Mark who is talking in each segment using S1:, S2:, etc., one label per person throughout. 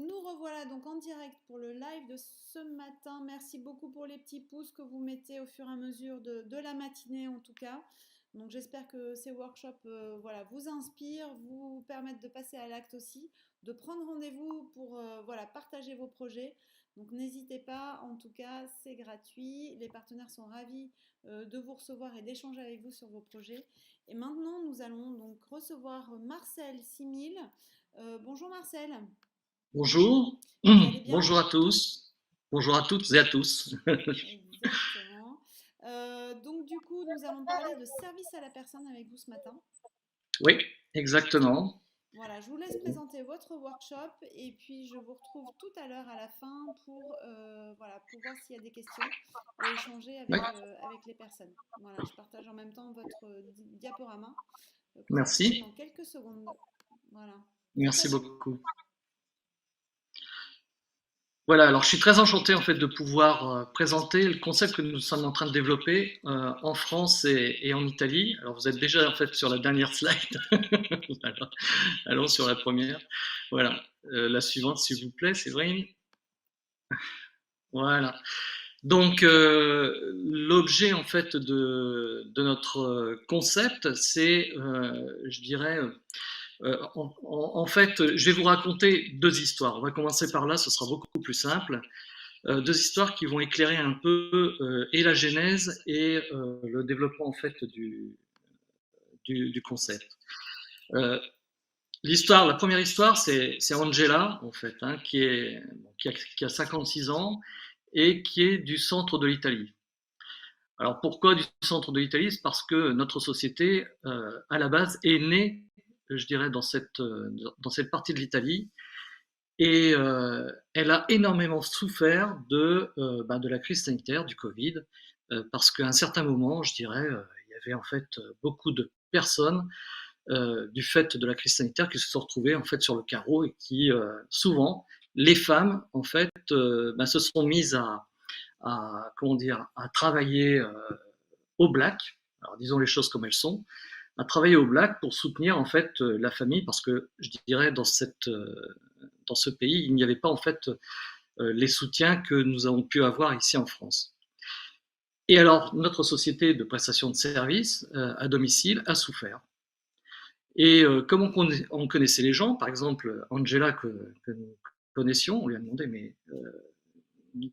S1: Nous revoilà donc en direct pour le live de ce matin. Merci beaucoup pour les petits pouces que vous mettez au fur et à mesure de la matinée en tout cas. Donc j'espère que ces workshops voilà, vous inspirent, vous permettent de passer à l'acte aussi, de prendre rendez-vous pour voilà, partager vos projets. Donc n'hésitez pas, en tout cas c'est gratuit. Les partenaires sont ravis de vous recevoir et d'échanger avec vous sur vos projets. Et maintenant nous allons donc recevoir Marcel Simil. Bonjour Marcel.
S2: Bonjour,
S1: Vous allez bien?
S2: bonjour à tous, bonjour à toutes et à tous.
S1: Exactement. Donc du coup, nous allons parler de service à la personne avec vous ce matin.
S2: Oui, exactement.
S1: Voilà, je vous laisse présenter votre workshop et puis je vous retrouve tout à l'heure à la fin pour, voilà, pour voir s'il y a des questions et échanger
S2: Oui,
S1: avec les personnes. Voilà, je partage en même temps votre diaporama que vous verrez
S2: merci,
S1: dans quelques secondes. Voilà, c'est à
S2: merci
S1: vous.
S2: beaucoup. Voilà, alors je suis très enchanté en fait de pouvoir présenter le concept que nous sommes en train de développer en France et en Italie. Alors vous êtes déjà en fait sur la dernière slide. Alors, allons sur la première. Voilà, la suivante s'il vous plaît, Séverine. Voilà. Donc, l'objet en fait de notre concept, c'est, je dirais, en fait, je vais vous raconter deux histoires. On va commencer par là, ce sera beaucoup plus simple. Deux histoires qui vont éclairer un peu et la genèse et le développement en fait du concept. Euh, la première histoire, c'est Angela en fait, hein, qui a 56 ans et qui est du centre de l'Italie. Alors pourquoi du centre de l'Italie? C'est parce que notre société, à la base, est née, je dirais, dans cette partie de l'Italie, et elle a énormément souffert de la crise sanitaire, du Covid, parce qu'à un certain moment, je dirais, il y avait en fait beaucoup de personnes, du fait de la crise sanitaire, qui se sont retrouvées en fait sur le carreau et qui, souvent, les femmes, en fait, se sont mises comment dire, à travailler au black, alors disons les choses comme elles sont, à travailler au black pour soutenir en fait la famille, parce que je dirais dans ce pays, il n'y avait pas en fait les soutiens que nous avons pu avoir ici en France. Et alors, notre société de prestation de services à domicile a souffert. Et comme on connaissait les gens, par exemple Angela que nous connaissions, on lui a demandé mais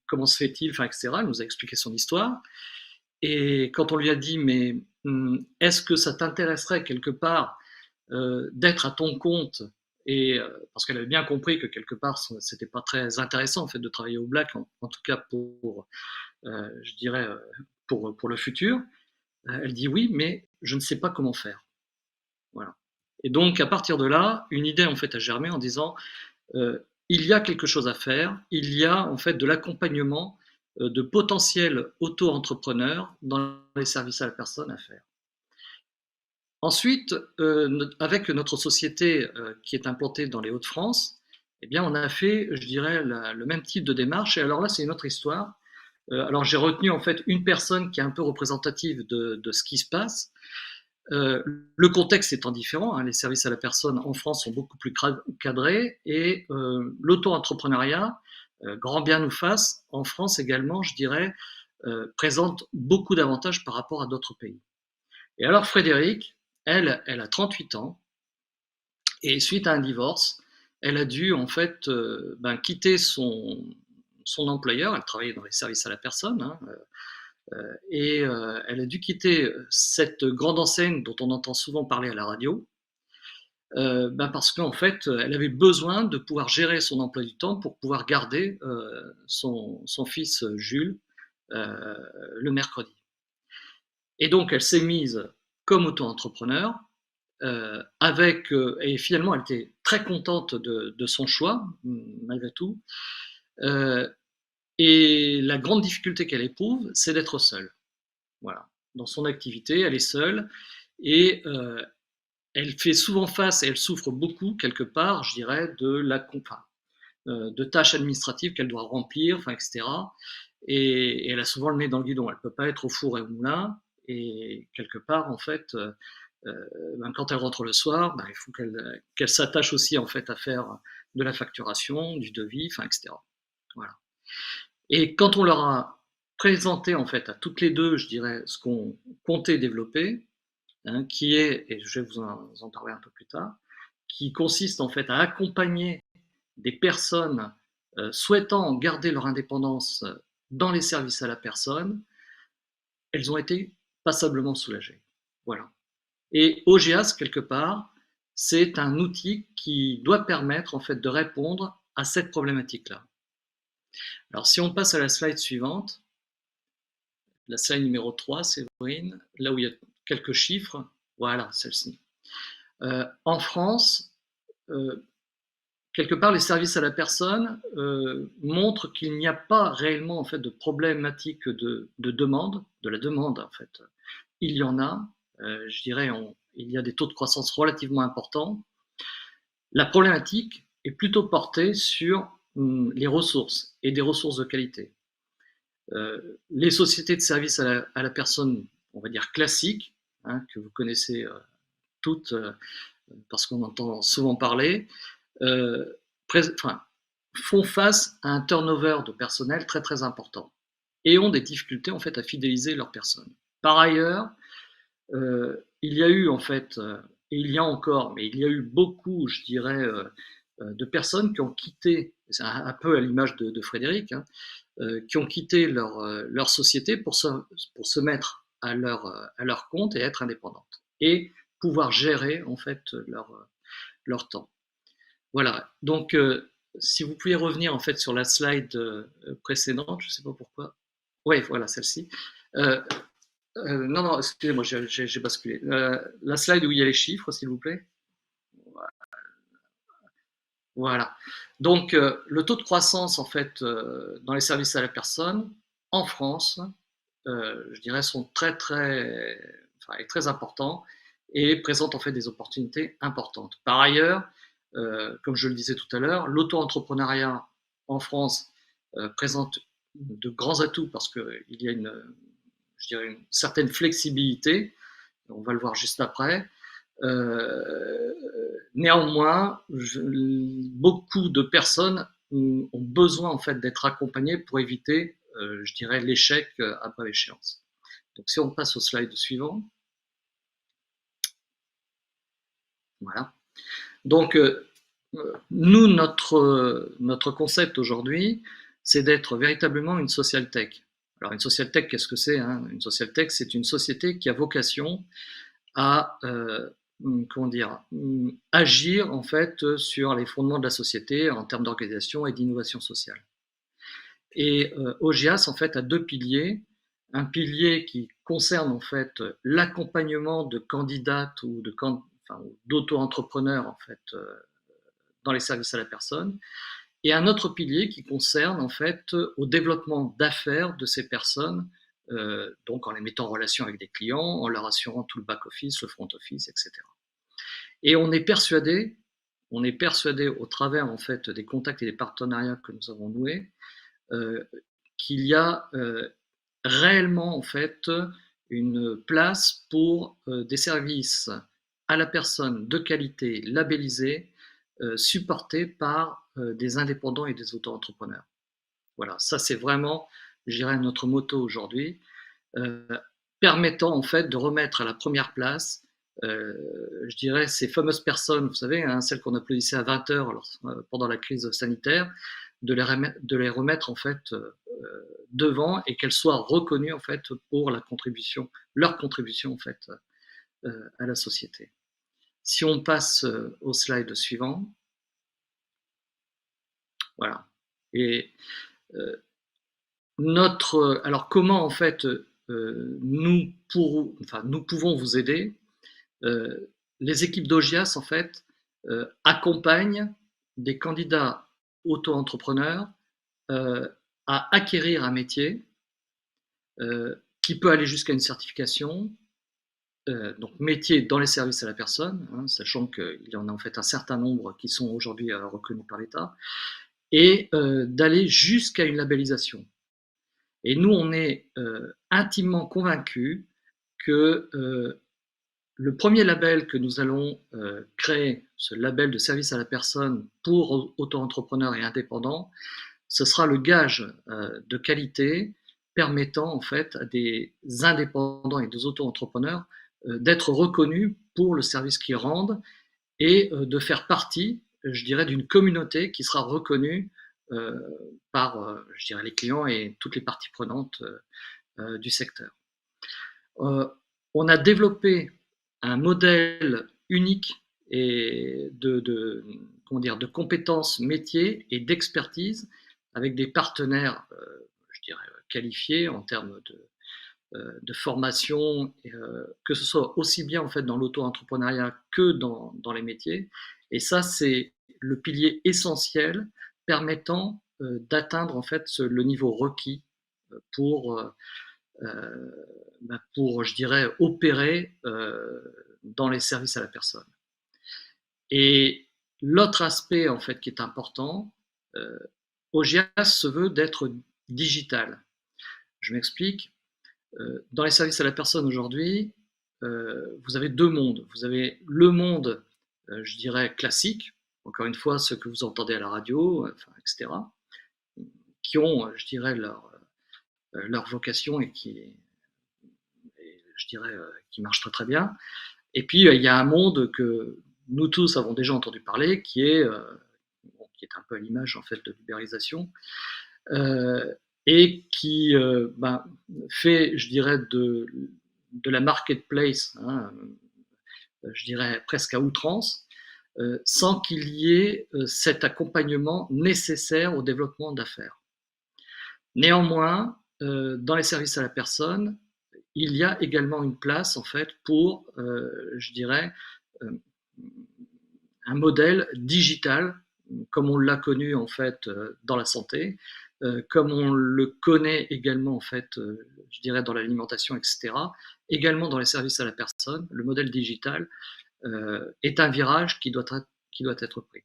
S2: comment se fait-il, enfin, etc. Elle nous a expliqué son histoire. Et quand on lui a dit, mais est-ce que ça t'intéresserait quelque part d'être à ton compte, et parce qu'elle avait bien compris que quelque part c'était pas très intéressant en fait de travailler au black, en tout cas pour, je dirais, pour le futur. Elle dit oui, mais je ne sais pas comment faire. Voilà. Et donc à partir de là, une idée en fait a germé en disant il y a quelque chose à faire, il y a en fait de l'accompagnement de potentiels auto-entrepreneurs dans les services à la personne à faire. Ensuite, avec notre société qui est implantée dans les Hauts-de-France, eh bien, on a fait, je dirais, le même type de démarche. Et alors là, c'est une autre histoire. Alors, j'ai retenu en fait une personne qui est un peu représentative de ce qui se passe. Euh, le contexte étant différent, hein, les services à la personne en France sont beaucoup plus cadrés, et l'auto-entrepreneuriat, grand bien nous fasse, en France également, je dirais, présente beaucoup d'avantages par rapport à d'autres pays. Et alors Frédéric, elle a 38 ans, et suite à un divorce, elle a dû en fait quitter son employeur. Elle travaillait dans les services à la personne, hein, et elle a dû quitter cette grande enseigne dont on entend souvent parler à la radio, parce qu'en fait, elle avait besoin de pouvoir gérer son emploi du temps pour pouvoir garder son fils Jules le mercredi. Et donc, elle s'est mise comme auto-entrepreneur, et finalement, elle était très contente de son choix, malgré tout. Euh, et la grande difficulté qu'elle éprouve, c'est d'être seule. Voilà. Dans son activité, elle est seule, et elle fait souvent face, et elle souffre beaucoup, quelque part, je dirais, de tâches administratives qu'elle doit remplir, enfin, etc. Et elle a souvent le nez dans le guidon. Elle ne peut pas être au four et au moulin. Et quelque part, en fait, quand elle rentre le soir, il faut qu'elle s'attache aussi en fait à faire de la facturation, du devis, enfin, etc. Voilà. Et quand on leur a présenté en fait à toutes les deux, je dirais, ce qu'on comptait développer, hein, qui est, et je vais vous en parler un peu plus tard, qui consiste en fait à accompagner des personnes souhaitant garder leur indépendance dans les services à la personne, elles ont été passablement soulagées. Voilà. Et OGIAS, quelque part, c'est un outil qui doit permettre en fait de répondre à cette problématique-là. Alors si on passe à la slide suivante, la slide numéro 3, Séverine, là où il y a quelques chiffres, voilà, celle-ci. En France, quelque part, les services à la personne montrent qu'il n'y a pas réellement en fait de problématique de demande, de la demande en fait. Il y en a, je dirais, il y a des taux de croissance relativement importants. La problématique est plutôt portée sur les ressources et des ressources de qualité. Les sociétés de services à la personne, on va dire classiques, hein, que vous connaissez toutes parce qu'on entend souvent parler, font face à un turnover de personnel très très important et ont des difficultés en fait à fidéliser leurs personnes. Par ailleurs, il y a eu en fait, et il y a encore, mais il y a eu beaucoup, je dirais, de personnes qui ont quitté, c'est un peu à l'image de Frédéric, hein, qui ont quitté leur société pour se mettre à leur compte et être indépendantes et pouvoir gérer en fait leur temps. Voilà. Donc, si vous pouvez revenir en fait sur la slide précédente, je ne sais pas pourquoi. Oui, voilà celle-ci. Non, excusez-moi, j'ai basculé. La slide où il y a les chiffres, s'il vous plaît. Voilà. Donc, le taux de croissance en fait dans les services à la personne en France, je dirais, sont est très importants et présentent en fait des opportunités importantes. Par ailleurs, comme je le disais tout à l'heure, l'auto-entrepreneuriat en France présente de grands atouts parce qu'il y a une certaine flexibilité, on va le voir juste après. Néanmoins, beaucoup de personnes ont besoin en fait d'être accompagnées pour éviter, je dirais, l'échec à brève échéance. Donc si on passe au slide suivant. Voilà. Donc, nous, notre concept aujourd'hui, c'est d'être véritablement une social tech. Alors, une social tech, qu'est-ce que c'est, hein? Une social tech, c'est une société qui a vocation à agir en fait sur les fondements de la société en termes d'organisation et d'innovation sociale. Et OGIAS en fait a deux piliers. Un pilier qui concerne en fait l'accompagnement de candidates ou d'auto-entrepreneurs en fait dans les services à la personne, et un autre pilier qui concerne en fait au développement d'affaires de ces personnes, donc en les mettant en relation avec des clients, en leur assurant tout le back-office, le front-office, etc. Et on est persuadé au travers en fait des contacts et des partenariats que nous avons noués, qu'il y a réellement en fait une place pour des services à la personne de qualité labellisés, supportés par des indépendants et des auto-entrepreneurs. Voilà, ça c'est vraiment, je dirais, notre motto aujourd'hui, permettant en fait de remettre à la première place, je dirais, ces fameuses personnes, vous savez, hein, celles qu'on applaudissait à 20h pendant la crise sanitaire, de les remettre en fait devant et qu'elles soient reconnues en fait pour leur contribution en fait à la société. Si on passe au slide suivant, voilà. Et alors comment en fait nous pouvons vous aider. Les équipes d'OGIAS en fait accompagnent des candidats auto-entrepreneurs à acquérir un métier qui peut aller jusqu'à une certification, donc métier dans les services à la personne, hein, sachant qu'il y en a en fait un certain nombre qui sont aujourd'hui reconnus par l'État, et d'aller jusqu'à une labellisation. Et nous, on est intimement convaincus que le premier label que nous allons créer, ce label de service à la personne pour auto-entrepreneurs et indépendants, ce sera le gage de qualité permettant en fait à des indépendants et des auto-entrepreneurs d'être reconnus pour le service qu'ils rendent et de faire partie, je dirais, d'une communauté qui sera reconnue par, je dirais, les clients et toutes les parties prenantes du secteur. On a développé un modèle unique et de compétences métiers et d'expertise avec des partenaires, je dirais, qualifiés en termes de formation, que ce soit aussi bien en fait dans l'auto-entrepreneuriat que dans les métiers. Et ça, c'est le pilier essentiel permettant d'atteindre en fait le niveau requis pour, je dirais, opérer dans les services à la personne. Et l'autre aspect en fait qui est important, OGIAS se veut d'être digital. Je m'explique. Dans les services à la personne aujourd'hui, vous avez deux mondes. Vous avez le monde, je dirais, classique, encore une fois, ceux que vous entendez à la radio, etc., qui ont, je dirais, leur vocation et je dirais, qui marche très très bien. Et puis, il y a un monde que nous tous avons déjà entendu parler, qui est un peu à l'image en fait de l'ubérisation, et qui fait, je dirais, de la marketplace, hein, je dirais presque à outrance, sans qu'il y ait cet accompagnement nécessaire au développement d'affaires. Néanmoins, dans les services à la personne, il y a également une place en fait pour, je dirais, un modèle digital, comme on l'a connu en fait dans la santé, comme on le connaît également en fait, je dirais dans l'alimentation, etc. Également dans les services à la personne, le modèle digital est un virage qui doit être pris.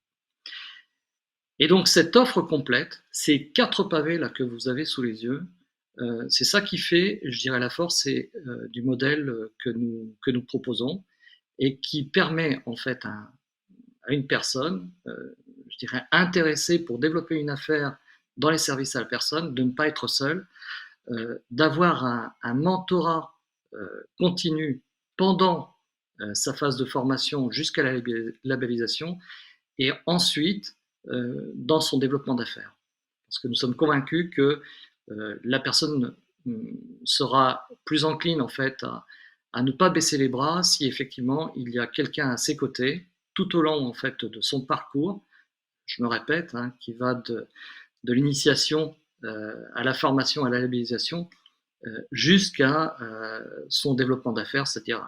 S2: Et donc cette offre complète, ces 4 pavés là que vous avez sous les yeux, c'est ça qui fait, je dirais, la force du modèle que nous proposons et qui permet en fait à une personne, je dirais, intéressée pour développer une affaire dans les services à la personne, de ne pas être seule, d'avoir un mentorat continu pendant sa phase de formation jusqu'à la labellisation et ensuite dans son développement d'affaires. Parce que nous sommes convaincus que la personne sera plus encline en fait à ne pas baisser les bras si effectivement il y a quelqu'un à ses côtés tout au long en fait de son parcours. Je me répète, hein, qui va de l'initiation à la formation, à la labellisation, jusqu'à son développement d'affaires, c'est-à-dire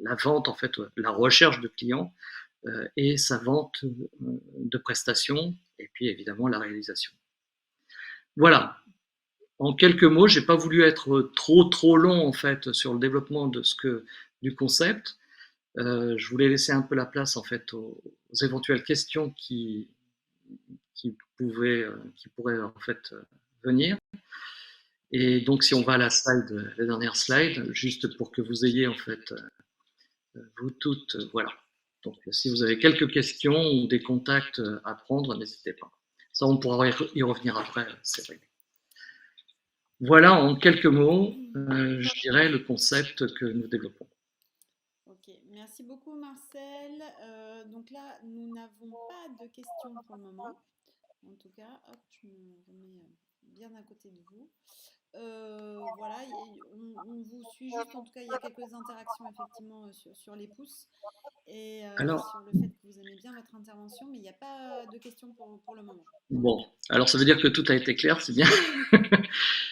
S2: la vente en fait, la recherche de clients et sa vente de prestations et puis évidemment la réalisation. Voilà. En quelques mots, j'ai pas voulu être trop long en fait sur le développement du concept. Je voulais laisser un peu la place en fait aux éventuelles questions qui pourraient en fait venir. Et donc si on va à la dernière slide, juste pour que vous ayez en fait vous toutes, voilà. Donc si vous avez quelques questions ou des contacts à prendre, n'hésitez pas. Ça, on pourra y revenir après, c'est vrai. Voilà en quelques mots, je dirais, le concept que nous développons.
S1: Ok, merci beaucoup Marcel. Donc là, nous n'avons pas de questions pour le moment. En tout cas, hop, je me remets bien à côté de vous. Voilà, on vous suit juste, en tout cas, il y a quelques interactions effectivement sur les pouces et
S2: Alors,
S1: sur le fait que vous aimez bien votre intervention, mais il n'y a pas de questions pour le moment.
S2: bon, alors ça veut dire que tout a été clair, c'est bien.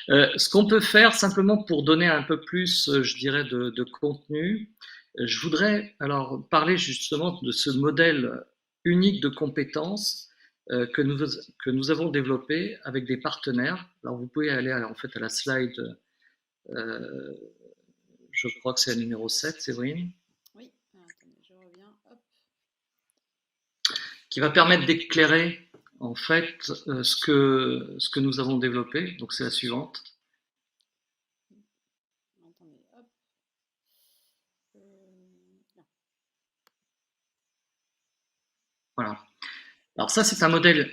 S2: Ce qu'on peut faire simplement pour donner un peu plus, je dirais, de contenu, je voudrais alors parler justement de ce modèle unique de compétences que nous avons développé avec des partenaires. Alors vous pouvez aller en fait à la slide, je crois que c'est la numéro 7, Séverine.
S1: Oui, alors, attendez, je reviens. Hop.
S2: Qui va permettre d'éclairer en fait ce que nous avons développé. Donc c'est la suivante.
S1: Attendez, hop.
S2: Voilà. Alors ça, c'est un modèle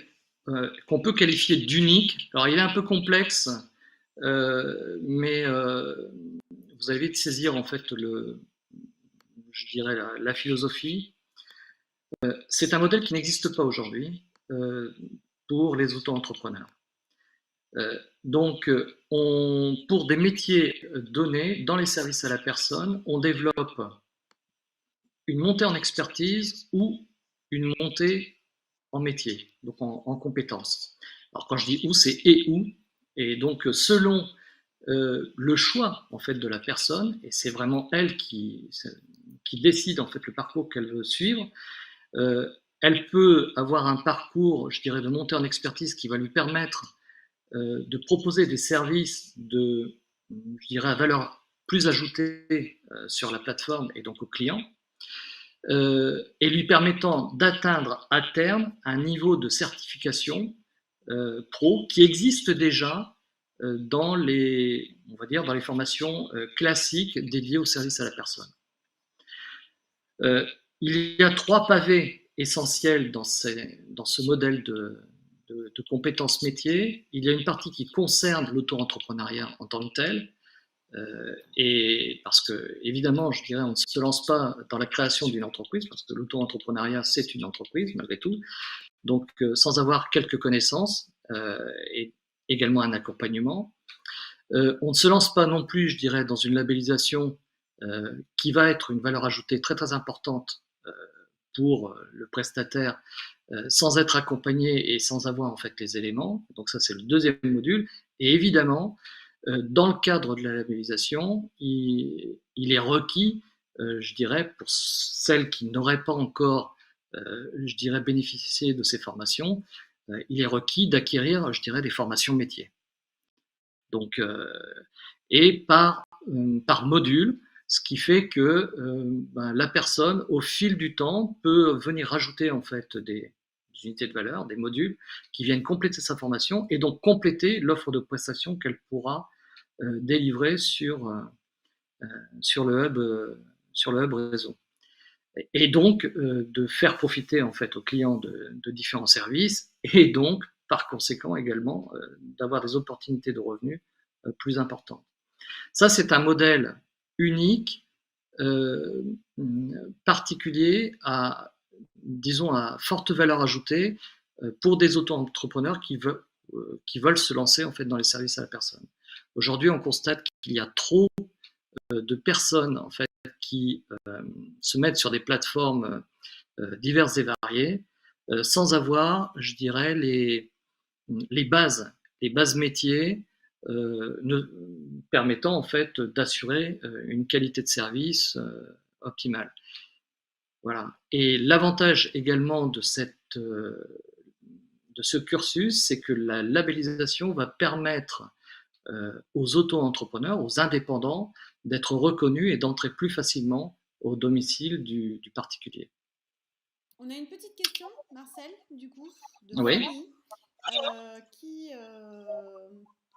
S2: qu'on peut qualifier d'unique. Alors il est un peu complexe, mais vous allez vite saisir en fait je dirais la philosophie. C'est un modèle qui n'existe pas aujourd'hui pour les auto-entrepreneurs. Donc, pour des métiers donnés dans les services à la personne, on développe une montée en expertise ou une montée en métier, donc en compétences. Alors quand je dis où, c'est et où, et donc selon le choix en fait de la personne, et c'est vraiment elle qui décide en fait le parcours qu'elle veut suivre. Elle peut avoir un parcours, je dirais, de montée en expertise qui va lui permettre de proposer des services de, je dirais, à valeur plus ajoutée sur la plateforme et donc aux clients, et lui permettant d'atteindre à terme un niveau de certification pro qui existe déjà dans les, on va dire, dans les formations classiques dédiées au service à la personne. Il y a 3 pavés essentiels dans ce modèle de compétences métiers. Il y a une partie qui concerne l'auto-entrepreneuriat en tant que tel, et parce que, évidemment, je dirais, on ne se lance pas dans la création d'une entreprise, parce que l'auto-entrepreneuriat, c'est une entreprise, malgré tout. Donc, sans avoir quelques connaissances, et également un accompagnement. On ne se lance pas non plus, je dirais, dans une labellisation qui va être une valeur ajoutée très, très importante pour le prestataire, sans être accompagné et sans avoir en fait les éléments. Donc ça, c'est le deuxième module. Et évidemment, dans le cadre de la labellisation, il est requis, je dirais, pour celles qui n'auraient pas encore, je dirais, bénéficié de ces formations, il est requis d'acquérir, je dirais, des formations métiers. Donc, et par module, ce qui fait que la personne, au fil du temps, peut venir rajouter en fait des unités de valeur, des modules qui viennent compléter sa formation et donc compléter l'offre de prestations qu'elle pourra délivrer sur le hub réseau. Et donc de faire profiter en fait aux clients de différents services et donc par conséquent également d'avoir des opportunités de revenus plus importantes. Ça, c'est un modèle unique, particulier, disons, à forte valeur ajoutée pour des auto-entrepreneurs qui veulent se lancer en fait dans les services à la personne. Aujourd'hui, on constate qu'il y a trop de personnes en fait qui se mettent sur des plateformes diverses et variées sans avoir, je dirais, les bases métiers permettant en fait d'assurer une qualité de service optimale. Voilà. Et l'avantage également de ce cursus, c'est que la labellisation va permettre aux auto-entrepreneurs, aux indépendants, d'être reconnus et d'entrer plus facilement au domicile du particulier.
S1: On a une petite question, Marcel, du coup, de
S2: Oui.
S1: Fanny,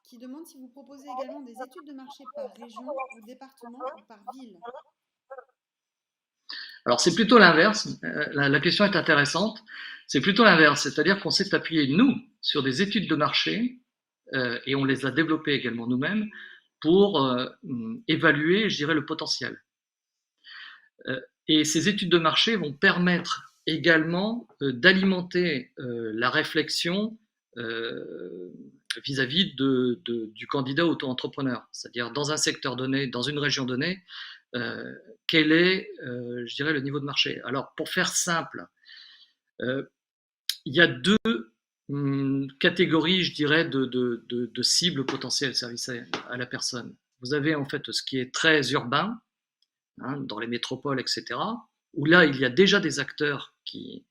S1: qui demande si vous proposez également des études de marché par région, ou département ou par ville.
S2: Alors c'est plutôt l'inverse, la question est intéressante, c'est plutôt l'inverse, c'est-à-dire qu'on s'est appuyé, nous, sur des études de marché, et on les a développées également nous-mêmes, pour évaluer, je dirais, le potentiel. Et ces études de marché vont permettre également d'alimenter la réflexion vis-à-vis du candidat auto-entrepreneur, c'est-à-dire dans un secteur donné, dans une région donnée, quel est, je dirais, le niveau de marché. Alors, pour faire simple, il y a 2 catégories, je dirais, de cibles potentielles service à la personne. Vous avez en fait ce qui est très urbain, hein, dans les métropoles, etc., où là, il y a déjà des acteurs qui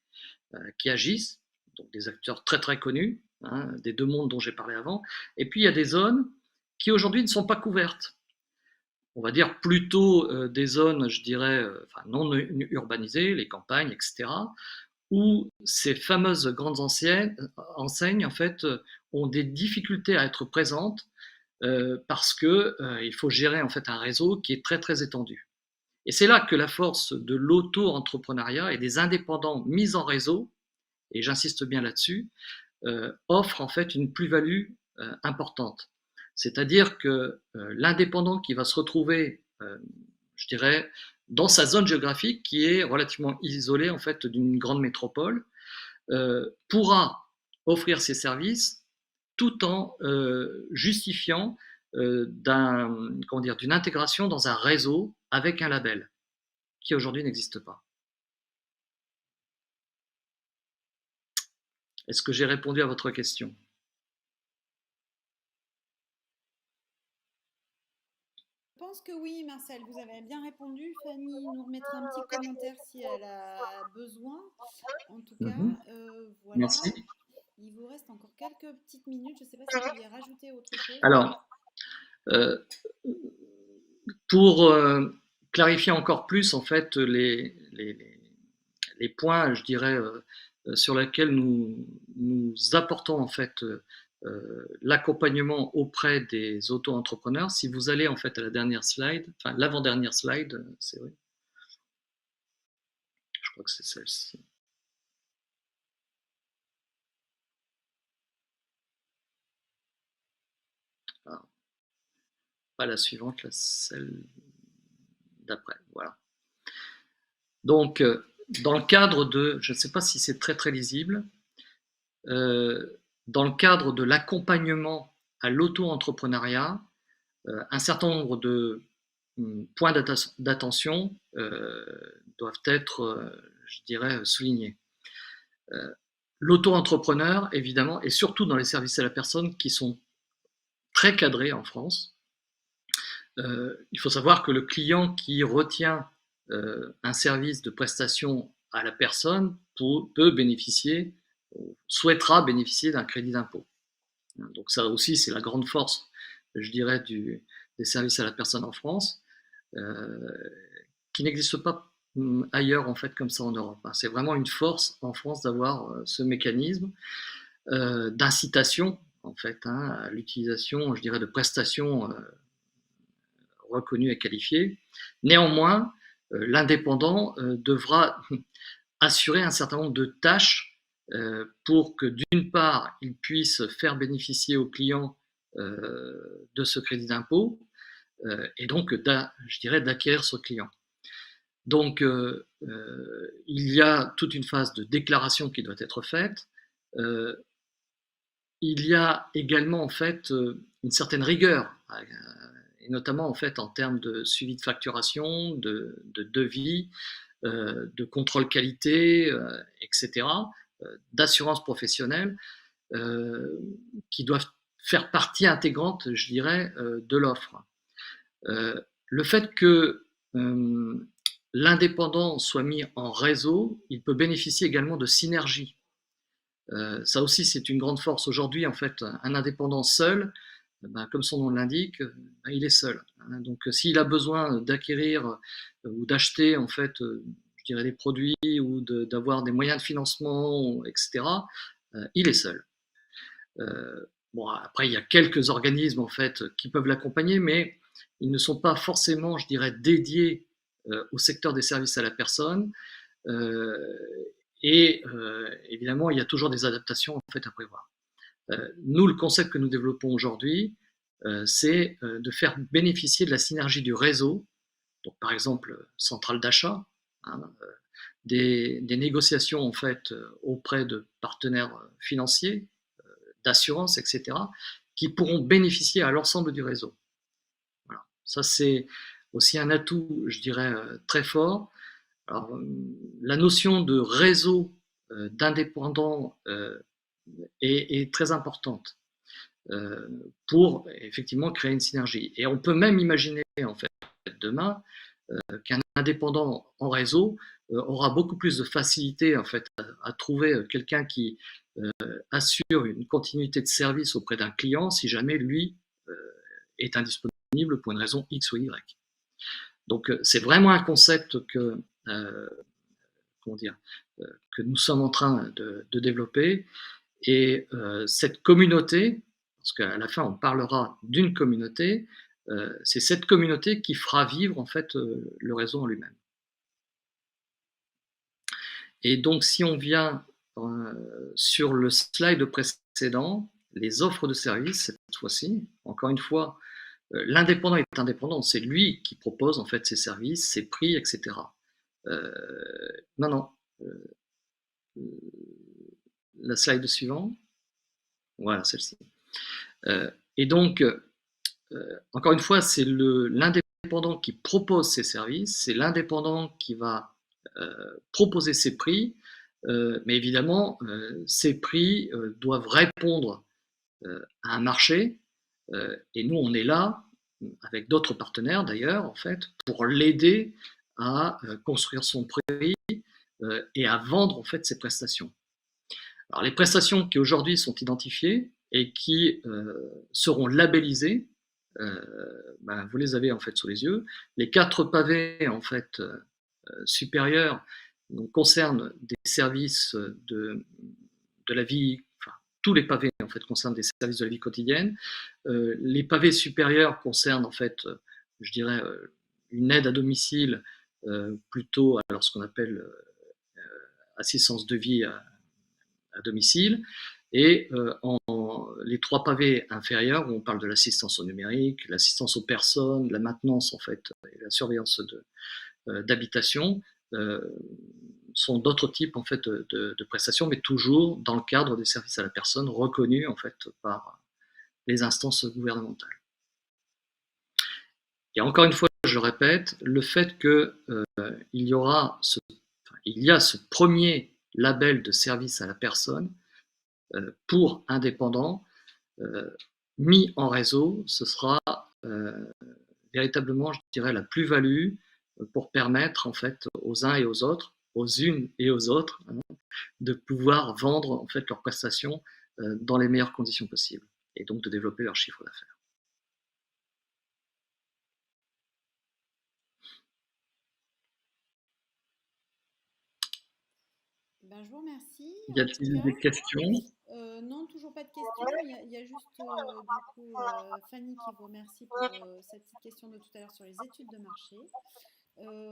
S2: agissent, donc des acteurs très très connus, hein, des 2 mondes dont j'ai parlé avant, et puis il y a des zones qui aujourd'hui ne sont pas couvertes. On va dire plutôt des zones, je dirais, non urbanisées, les campagnes, etc., où ces fameuses grandes enseignes en fait, ont des difficultés à être présentes parce qu'il faut gérer en fait un réseau qui est très très étendu. Et c'est là que la force de l'auto-entrepreneuriat et des indépendants mis en réseau et j'insiste bien là-dessus, offre en fait une plus-value importante. C'est-à-dire que l'indépendant qui va se retrouver, je dirais, dans sa zone géographique qui est relativement isolée en fait d'une grande métropole, pourra offrir ses services tout en justifiant d'une intégration dans un réseau avec un label qui aujourd'hui n'existe pas. Est-ce que j'ai répondu à votre question?
S1: Je pense que oui, Marcel, vous avez bien répondu. Fanny nous remettra un petit commentaire si elle a besoin. En tout cas, voilà.
S2: Merci.
S1: Il vous reste encore quelques petites minutes. Je ne sais pas si vous vouliez rajouter autre chose.
S2: Alors, pour clarifier encore plus en fait les points, je dirais, sur lesquels nous apportons en fait l'accompagnement auprès des auto-entrepreneurs. Si vous allez en fait à la dernière slide, enfin l'avant-dernière slide, c'est vrai. Je crois que c'est celle-ci. Ah, pas la suivante, là, celle d'après. Voilà. Donc, dans le cadre de, je ne sais pas si c'est très très lisible, dans le cadre de l'accompagnement à l'auto-entrepreneuriat, un certain nombre de points d'attention doivent être, je dirais, soulignés. L'auto-entrepreneur, évidemment, et surtout dans les services à la personne qui sont très cadrés en France, il faut savoir que le client qui retient un service de prestation à la personne peut bénéficier, souhaitera bénéficier d'un crédit d'impôt. Donc ça aussi, c'est la grande force, je dirais, des services à la personne en France, qui n'existe pas ailleurs en fait comme ça en Europe. C'est vraiment une force en France d'avoir ce mécanisme d'incitation en fait à l'utilisation, je dirais, de prestations reconnues et qualifiées. Néanmoins, l'indépendant devra assurer un certain nombre de tâches pour que d'une part, il puisse faire bénéficier aux clients de ce crédit d'impôt et donc, je dirais, d'acquérir ce client. Donc, il y a toute une phase de déclaration qui doit être faite. Il y a également en fait une certaine rigueur, et notamment en fait en termes de suivi de facturation, de devis, de contrôle qualité, etc., d'assurance professionnelle, qui doivent faire partie intégrante, je dirais, de l'offre. Le fait que l'indépendant soit mis en réseau, il peut bénéficier également de synergies. Ça aussi, c'est une grande force aujourd'hui. En fait, un indépendant seul, comme son nom l'indique, il est seul. Donc, s'il a besoin d'acquérir ou d'acheter, en fait, je dirais des produits ou d'avoir des moyens de financement, etc., il est seul. Bon, après, il y a quelques organismes en fait qui peuvent l'accompagner, mais ils ne sont pas forcément, je dirais, dédiés au secteur des services à la personne. Et évidemment, il y a toujours des adaptations en fait à prévoir. Nous, le concept que nous développons aujourd'hui, c'est de faire bénéficier de la synergie du réseau, donc par exemple centrale d'achat, hein, des négociations en fait auprès de partenaires financiers, d'assurance, etc., qui pourront bénéficier à l'ensemble du réseau. Voilà. Ça, c'est aussi un atout, je dirais, très fort. Alors, la notion de réseau d'indépendants est très importante pour effectivement créer une synergie. Et on peut même imaginer en fait demain qu'un indépendant en réseau aura beaucoup plus de facilité en fait à trouver quelqu'un qui assure une continuité de service auprès d'un client si jamais lui est indisponible pour une raison X ou Y. Donc c'est vraiment un concept que que nous sommes en train de développer. Et cette communauté, parce qu'à la fin on parlera d'une communauté, c'est cette communauté qui fera vivre en fait le réseau en lui-même. Et donc si on vient sur le slide précédent, les offres de services, cette fois-ci, encore une fois, l'indépendant est indépendant, c'est lui qui propose en fait ses services, ses prix, etc. Non. La slide suivante. Voilà, celle-ci. Et donc, encore une fois, c'est l'indépendant qui propose ses services, c'est l'indépendant qui va proposer ses prix, mais évidemment, ces prix doivent répondre à un marché, et nous, on est là, avec d'autres partenaires d'ailleurs, en fait, pour l'aider à construire son prix et à vendre en fait ses prestations. Alors, les prestations qui aujourd'hui sont identifiées et qui seront labellisées, vous les avez en fait sous les yeux. Les 4 pavés en fait supérieurs concernent des services de la vie. Enfin, tous les pavés en fait concernent des services de la vie quotidienne. Les pavés supérieurs concernent en fait, je dirais, une aide à domicile, plutôt alors ce qu'on appelle assistance de vie à domicile, et les 3 pavés inférieurs, où on parle de l'assistance au numérique, l'assistance aux personnes, la maintenance en fait, et la surveillance d'habitation, sont d'autres types en fait de prestations, mais toujours dans le cadre des services à la personne reconnus en fait par les instances gouvernementales. Et encore une fois, je répète, le fait que il y a ce premier label de service à la personne pour indépendants mis en réseau, ce sera véritablement, je dirais, la plus-value pour permettre en fait aux uns et aux autres, aux unes et aux autres, de pouvoir vendre en fait leurs prestations dans les meilleures conditions possibles, et donc de développer leur chiffre d'affaires.
S1: Ben, je vous remercie.
S2: Y a-t-il des questions?
S1: Non, toujours pas de questions. Il y a juste du coup Fanny qui vous remercie pour cette petite question de tout à l'heure sur les études de marché.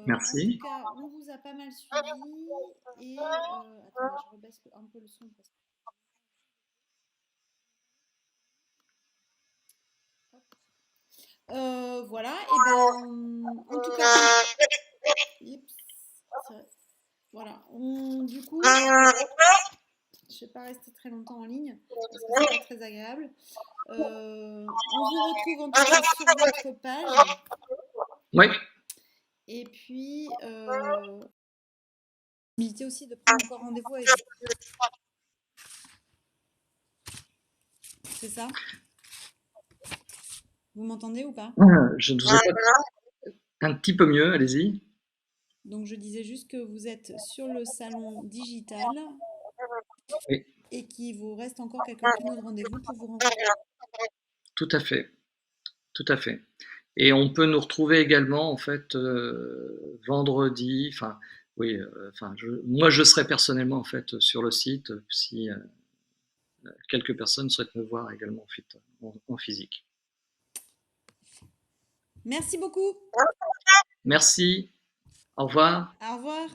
S2: Merci.
S1: En tout cas, on vous a pas mal suivi et attendez, je rebaisse un peu le son parce que... voilà, et ben en tout cas, voilà, du coup, je ne vais pas rester très longtemps en ligne parce que c'est pas très agréable. On vous retrouve en tout cas sur votre page.
S2: Oui.
S1: Et puis, possibilité aussi de prendre encore rendez-vous avec vous. C'est ça? Vous m'entendez ou pas?
S2: Je ne vous ai pas... Un petit peu mieux, allez-y.
S1: Donc, je disais juste que vous êtes sur le salon digital
S2: Oui.
S1: et qu'il vous reste encore quelques créneaux de rendez-vous pour vous rencontrer.
S2: Tout à fait. Tout à fait. Et on peut nous retrouver également, en fait, vendredi. Enfin, oui, moi, je serai personnellement, en fait, sur le site si quelques personnes souhaitent me voir également en physique.
S1: Merci beaucoup.
S2: Merci. Au revoir.
S1: Au revoir.